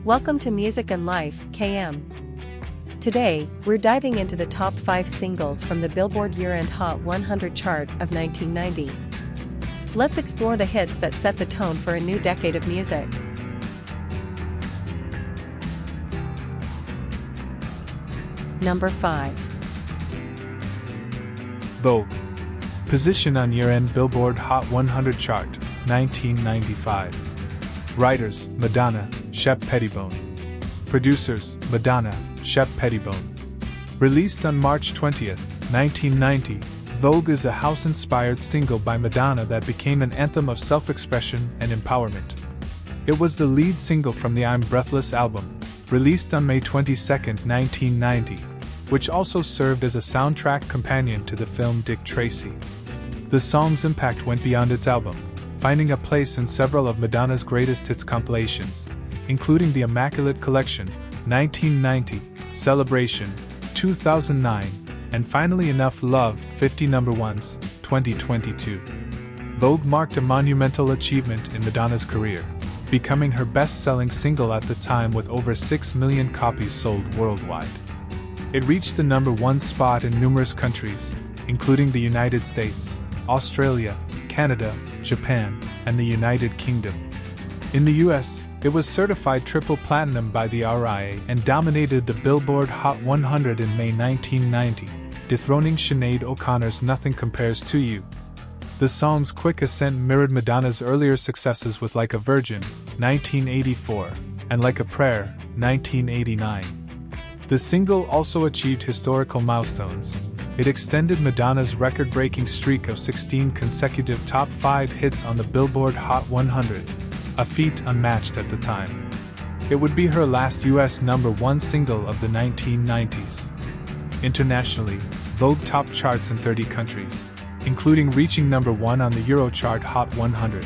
Welcome to Music and Life, KM. Today, we're diving into the top 5 singles from the Billboard Year-End Hot 100 chart of 1990. Let's explore the hits that set the tone for a new decade of music. Number 5. Vogue. Position on year-end Billboard Hot 100 chart, 1995. Writers, Madonna, Shep Pettibone. Producers, Madonna, Shep Pettibone. Released on March 20, 1990, Vogue is a house-inspired single by Madonna that became an anthem of self-expression and empowerment. It was the lead single from the I'm Breathless album, released on May 22, 1990, which also served as a soundtrack companion to the film Dick Tracy. The song's impact went beyond its album, finding a place in several of Madonna's greatest hits compilations, including the Immaculate Collection, 1990, Celebration, 2009, and finally Enough Love, 50 number ones, 2022. Vogue marked a monumental achievement in Madonna's career, becoming her best-selling single at the time with over 6 million copies sold worldwide. It reached the number 1 spot in numerous countries, including the United States, Australia, Canada, Japan, and the United Kingdom. In the US, it was certified triple platinum by the RIA and dominated the Billboard Hot 100 in May 1990, dethroning Sinead O'Connor's Nothing Compares to You. The song's quick ascent mirrored Madonna's earlier successes with Like a Virgin, 1984, and Like a Prayer, 1989. The single also achieved historical milestones. It extended Madonna's record-breaking streak of 16 consecutive top 5 hits on the Billboard Hot 100, a feat unmatched at the time. It would be her last US number 1 single of the 1990s. Internationally, Vogue topped charts in 30 countries, including reaching number 1 on the Eurochart Hot 100.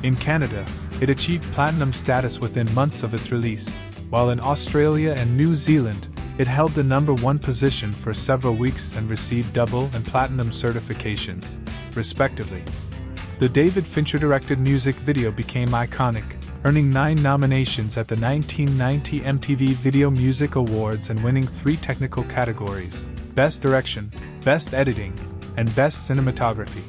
In Canada, it achieved platinum status within months of its release, while in Australia and New Zealand, it held the number 1 position for several weeks and received double and platinum certifications, respectively. The David Fincher-directed music video became iconic, earning 9 nominations at the 1990 MTV Video Music Awards and winning 3 technical categories: Best Direction, Best Editing, and Best Cinematography.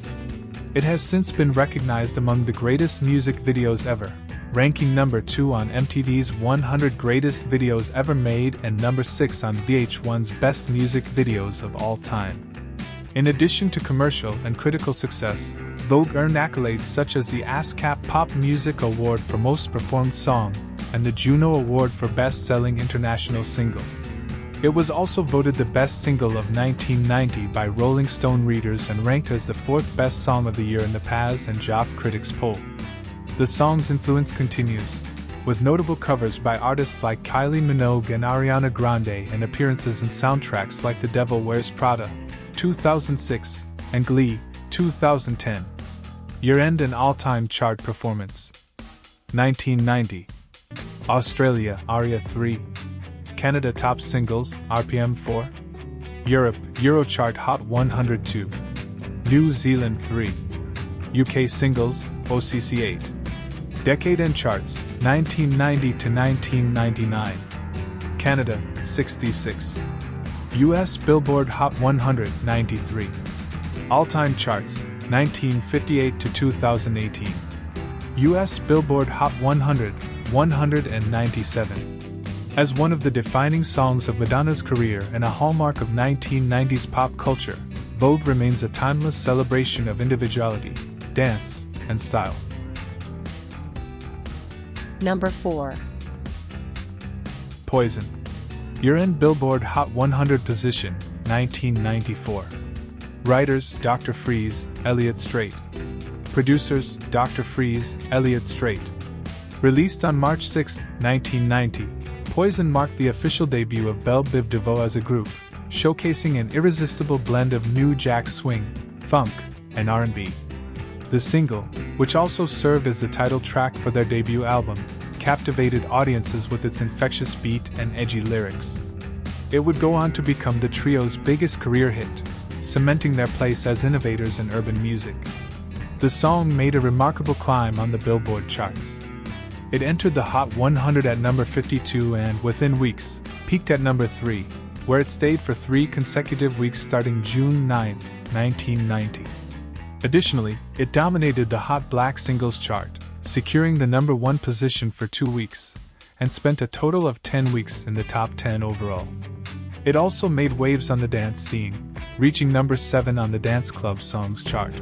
It has since been recognized among the greatest music videos ever, ranking number 2 on MTV's 100 Greatest Videos Ever Made and number 6 on VH1's Best Music Videos of All Time. In addition to commercial and critical success, Vogue earned accolades such as the ASCAP Pop Music Award for Most Performed Song and the Juno Award for Best Selling International Single. It was also voted the best single of 1990 by Rolling Stone readers and ranked as the 4th best song of the year in the Paz and Job Critics poll. The song's influence continues, with notable covers by artists like Kylie Minogue and Ariana Grande and appearances in soundtracks like The Devil Wears Prada, 2006, and Glee, 2010. Year-end and all-time chart performance. 1990. Australia, Aria 3. Canada top singles, RPM 4. Europe, Eurochart Hot 102. New Zealand 3. UK singles, OCC 8. Decade-end charts, 1990 to 1999. Canada, 66. US Billboard Hot 100, 93. All-time charts, 1958 to 2018. US Billboard Hot 100, 197. As one of the defining songs of Madonna's career and a hallmark of 1990s pop culture, Vogue remains a timeless celebration of individuality, dance, and style. Number 4. Poison. Year-end Billboard Hot 100 position, 1994. Writers, Dr. Freeze, Elliot Strait. Producers, Dr. Freeze, Elliot Strait. Released on March 6, 1990, Poison marked the official debut of Belle Biv DeVoe as a group, showcasing an irresistible blend of new jack swing, funk, and R&B. The single, which also served as the title track for their debut album, captivated audiences with its infectious beat and edgy lyrics. It would go on to become the trio's biggest career hit, cementing their place as innovators in urban music. The song made a remarkable climb on the Billboard charts. It entered the Hot 100 at number 52 and, within weeks, peaked at number 3, where it stayed for 3 consecutive weeks starting June 9, 1990. Additionally, it dominated the Hot Black Singles chart, securing the number 1 position for 2 weeks, and spent a total of 10 weeks in the top 10 overall. It also made waves on the dance scene, reaching number 7 on the Dance Club Songs chart.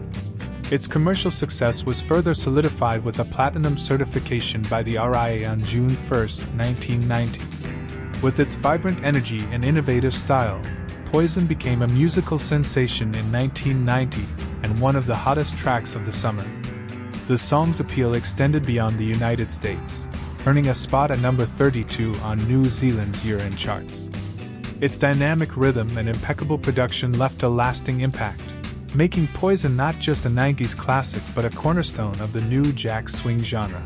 Its commercial success was further solidified with a platinum certification by the RIA on June 1, 1990. With its vibrant energy and innovative style, Poison became a musical sensation in 1990 and one of the hottest tracks of the summer. The song's appeal extended beyond the United States, earning a spot at number 32 on New Zealand's year-end charts. Its dynamic rhythm and impeccable production left a lasting impact, making Poison not just a 90s classic but a cornerstone of the new jack swing genre.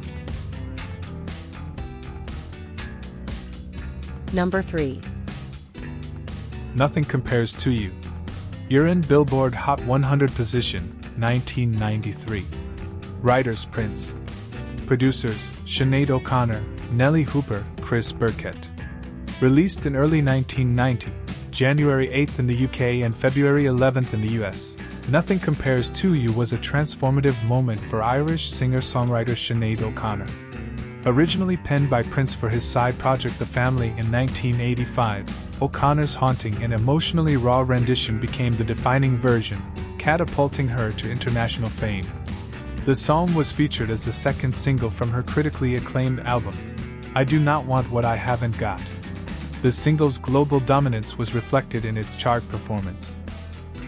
Number 3. Nothing Compares to You. Year-end Billboard Hot 100 position, 1993. Writers Prince. Producers Sinead O'Connor, Nellie Hooper, Chris Burkett. Released in early 1990, January 8th in the UK and February 11th in the US, Nothing Compares to You was a transformative moment for Irish singer-songwriter Sinead O'Connor. Originally penned by Prince for his side project The Family in 1985, O'Connor's haunting and emotionally raw rendition became the defining version, catapulting her to international fame. The song was featured as the second single from her critically acclaimed album, I Do Not Want What I Haven't Got. The single's global dominance was reflected in its chart performance.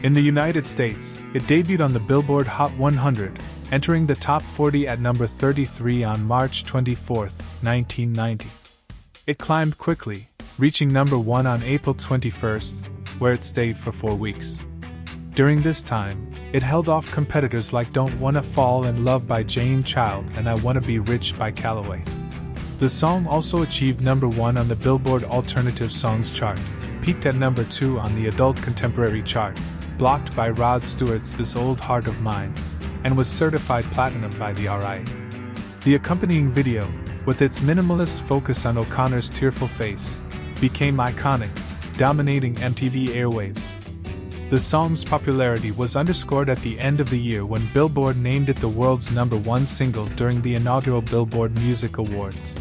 In the United States, it debuted on the Billboard Hot 100, entering the top 40 at number 33 on March 24, 1990. It climbed quickly, reaching number 1 on April 21, where it stayed for 4 weeks. During this time, it held off competitors like Don't Wanna Fall in Love by Jane Child and I Wanna Be Rich by Calloway. The song also achieved number 1 on the Billboard Alternative Songs chart, peaked at number 2 on the Adult Contemporary chart, blocked by Rod Stewart's This Old Heart of Mine, and was certified platinum by the RIA. The accompanying video, with its minimalist focus on O'Connor's tearful face, became iconic, dominating MTV airwaves. The song's popularity was underscored at the end of the year when Billboard named it the world's number 1 single during the inaugural Billboard Music Awards.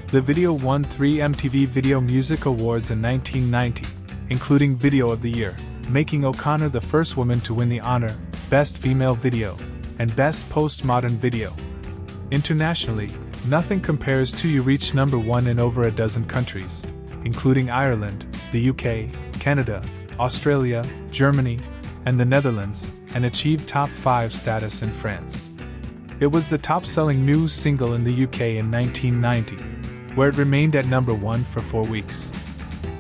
The video won 3 MTV Video Music Awards in 1990, including Video of the Year, making O'Connor the first woman to win the honor, Best Female Video, and Best Postmodern Video. Internationally, Nothing Compares to You reached number 1 in over a dozen countries, including Ireland, the UK, Canada, Australia, Germany, and the Netherlands, and achieved top 5 status in France. It was the top-selling new single in the UK in 1990, where it remained at number 1 for 4 weeks.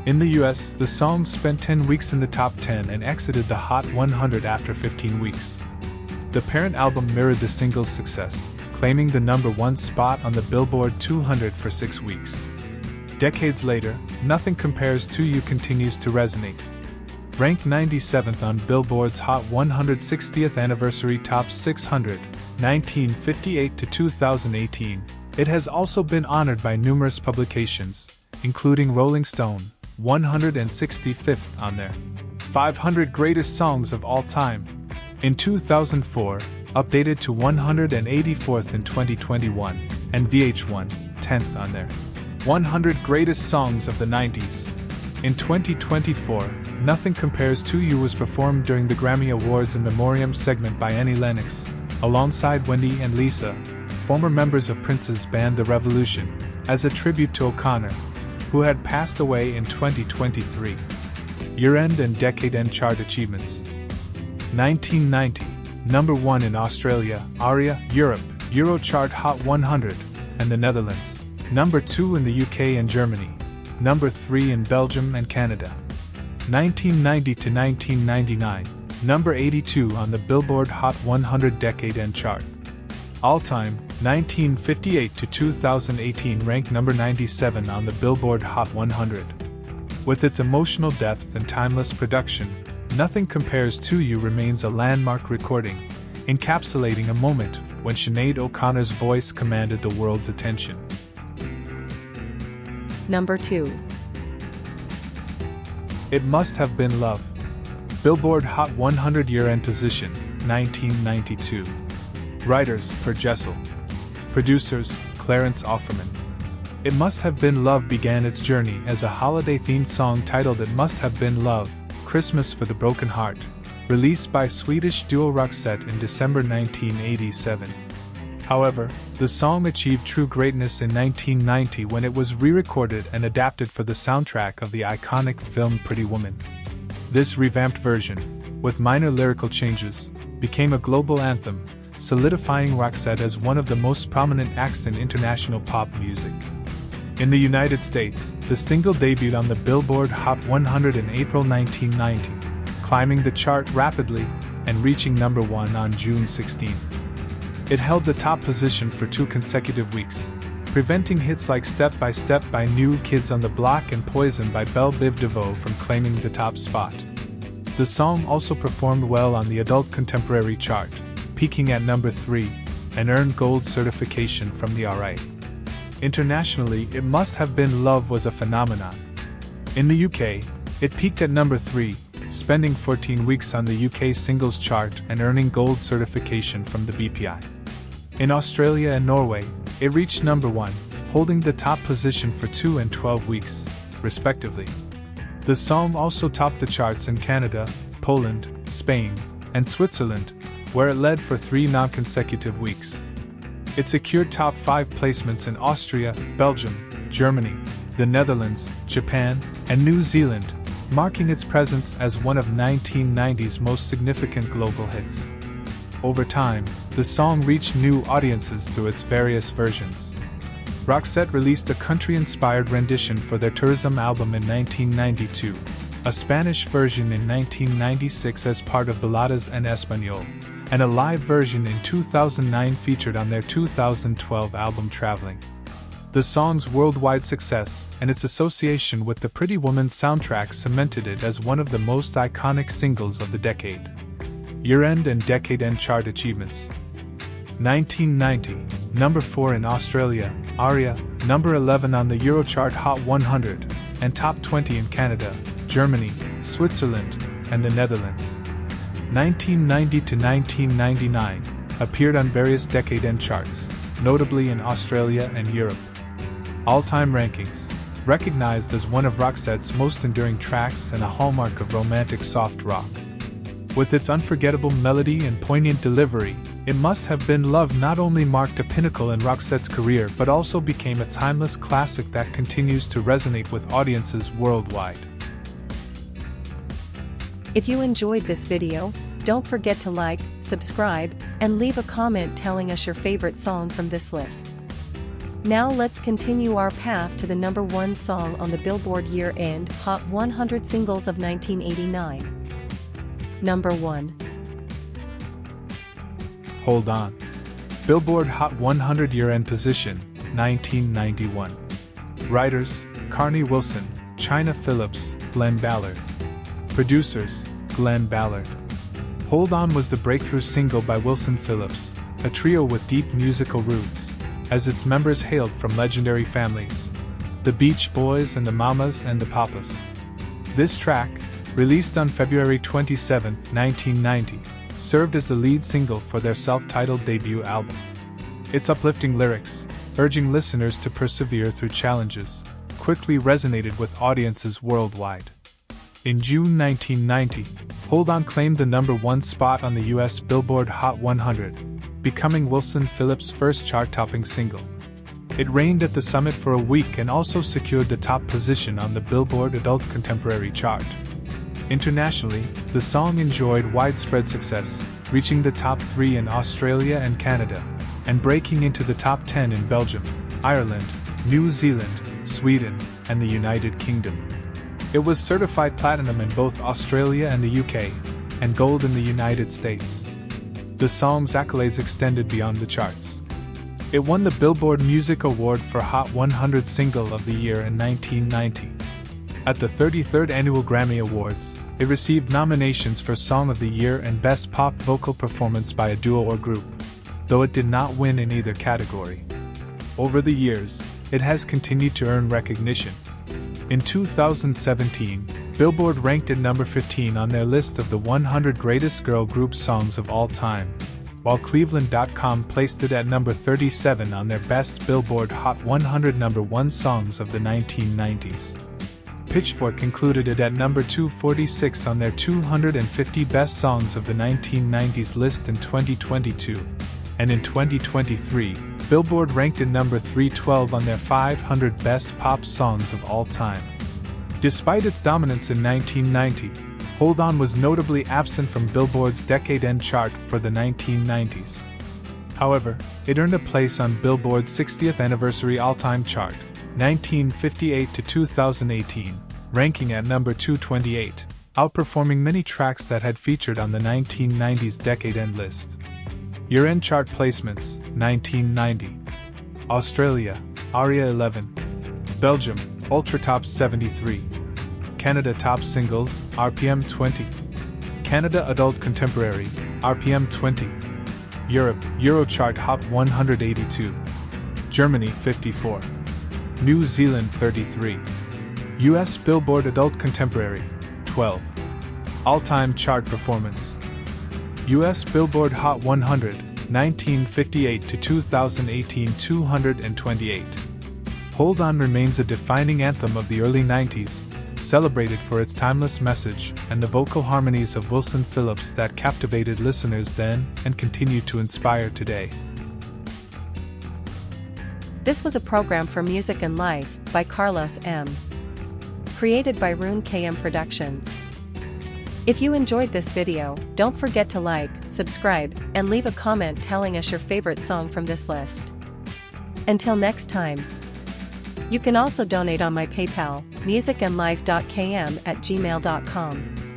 In the US, the song spent 10 weeks in the top 10 and exited the Hot 100 after 15 weeks. The parent album mirrored the single's success, claiming the number 1 spot on the Billboard 200 for 6 weeks. Decades later, Nothing Compares to You continues to resonate. Ranked 97th on Billboard's Hot 100 60th Anniversary Top 600, 1958 to 2018, it has also been honored by numerous publications, including Rolling Stone, 165th on their 500 Greatest Songs of All Time. In 2004, updated to 184th in 2021, and VH1, 10th on their 100 Greatest Songs of the 90s. In 2024, Nothing Compares to You was performed during the Grammy Awards in Memoriam segment by Annie Lennox, alongside Wendy and Lisa, former members of Prince's band The Revolution, as a tribute to O'Connor, who had passed away in 2023. Year-end and decade-end chart achievements. 1990, number 1 in Australia, ARIA, Europe, Eurochart Hot 100, and the Netherlands. Number 2 in the UK and Germany. Number 3 in Belgium and Canada. 1990 to 1999, number 82 on the Billboard Hot 100 decade-end chart. All-time, 1958 to 2018 ranked number 97 on the Billboard Hot 100. With its emotional depth and timeless production, Nothing Compares to You remains a landmark recording, encapsulating a moment when Sinead O'Connor's voice commanded the world's attention. Number 2. It Must Have Been Love. Billboard Hot 100 Year-End Position, 1992. Writers, Per Jessel. Producers, Clarence Offerman. It Must Have Been Love began its journey as a holiday-themed song titled It Must Have Been Love, Christmas for the Broken Heart, released by Swedish duo Roxette in December 1987. However, the song achieved true greatness in 1990 when it was re-recorded and adapted for the soundtrack of the iconic film Pretty Woman. This revamped version, with minor lyrical changes, became a global anthem, solidifying Roxette as one of the most prominent acts in international pop music. In the United States, the single debuted on the Billboard Hot 100 in April 1990, climbing the chart rapidly and reaching number 1 on June 16. It held the top position for 2 consecutive weeks, preventing hits like Step by Step by New Kids on the Block and Poison by Belle Biv DeVoe from claiming the top spot. The song also performed well on the adult contemporary chart, peaking at number 3, and earned gold certification from the RA. Internationally, It Must Have Been Love was a phenomenon. In the UK, it peaked at number 3, spending 14 weeks on the UK singles chart and earning gold certification from the BPI. In Australia and Norway, it reached number 1, holding the top position for 2 and 12 weeks, respectively. The song also topped the charts in Canada, Poland, Spain, and Switzerland, where it led for 3 non-consecutive weeks. It secured top 5 placements in Austria, Belgium, Germany, the Netherlands, Japan, and New Zealand, marking its presence as one of 1990's most significant global hits. Over time, the song reached new audiences through its various versions. Roxette released a country-inspired rendition for their Tourism album in 1992, a Spanish version in 1996 as part of Baladas en Español, and a live version in 2009 featured on their 2012 album Traveling. The song's worldwide success and its association with the Pretty Woman soundtrack cemented it as one of the most iconic singles of the decade. Year-end and decade-end chart achievements. 1990, number 4 in Australia, ARIA, number 11 on the Eurochart Hot 100, and top 20 in Canada, Germany, Switzerland, and the Netherlands. 1990 to 1999, appeared on various decade-end charts, notably in Australia and Europe. All-time rankings, recognized as one of Roxette's most enduring tracks and a hallmark of romantic soft rock. With its unforgettable melody and poignant delivery, It Must Have Been Love not only marked a pinnacle in Roxette's career but also became a timeless classic that continues to resonate with audiences worldwide. If you enjoyed this video, don't forget to like, subscribe, and leave a comment telling us your favorite song from this list. Now let's continue our path to the number 1 song on the Billboard Year-End Hot 100 Singles of 1989. Number 1. Hold On. Billboard Hot 100 Year-End Position, 1991. Writers, Carnie Wilson, Chynna Phillips, Glen Ballard. Producers, Glen Ballard. Hold On was the breakthrough single by Wilson Phillips, a trio with deep musical roots, as its members hailed from legendary families, the Beach Boys and the Mamas and the Papas. This track, released on February 27, 1990, served as the lead single for their self-titled debut album. Its uplifting lyrics, urging listeners to persevere through challenges, quickly resonated with audiences worldwide. In June 1990, Hold On claimed the number 1 spot on the US Billboard Hot 100, becoming Wilson Phillips' first chart-topping single. It reigned at the summit for a week and also secured the top position on the Billboard Adult Contemporary chart. Internationally, the song enjoyed widespread success, reaching the top 3 in Australia and Canada, and breaking into the top 10 in Belgium, Ireland, New Zealand, Sweden, and the United Kingdom. It was certified platinum in both Australia and the UK, and gold in the United States. The song's accolades extended beyond the charts. It won the Billboard Music Award for Hot 100 Single of the Year in 1990. At the 33rd Annual Grammy Awards, it received nominations for Song of the Year and Best Pop Vocal Performance by a Duo or Group. though it did not win in either category. Over the years, it has continued to earn recognition. In 2017, Billboard ranked it number 15 on their list of the 100 greatest girl group songs of all time, while Cleveland.com placed it at number 37 on their best Billboard Hot 100 number 1 songs of the 1990s. Pitchfork included it at number 246 on their 250 best songs of the 1990s list in 2022, and in 2023, Billboard ranked it number 312 on their 500 best pop songs of all time. Despite its dominance in 1990, Hold On was notably absent from Billboard's decade-end chart for the 1990s. However, it earned a place on Billboard's 60th anniversary all-time chart, 1958 to 2018, ranking at number 228, outperforming many tracks that had featured on the 1990s decade-end list. Year-end chart placements, 1990. Australia, ARIA 11. Belgium, Ultra Top 73. Canada Top Singles, RPM 20. Canada Adult Contemporary, RPM 20. Europe, Eurochart Hot 182. Germany 54. New Zealand 33. US Billboard Adult Contemporary, 12. All-time chart performance. US Billboard Hot 100, 1958 to 2018, 228. Hold On remains a defining anthem of the early 90s, celebrated for its timeless message and the vocal harmonies of Wilson Phillips that captivated listeners then and continue to inspire today. This was a program for Music and Life by Carlos M. Created by Rune KM Productions. If you enjoyed this video, don't forget to like, subscribe, and leave a comment telling us your favorite song from this list. Until next time. You can also donate on my PayPal, musicandlife.km@gmail.com.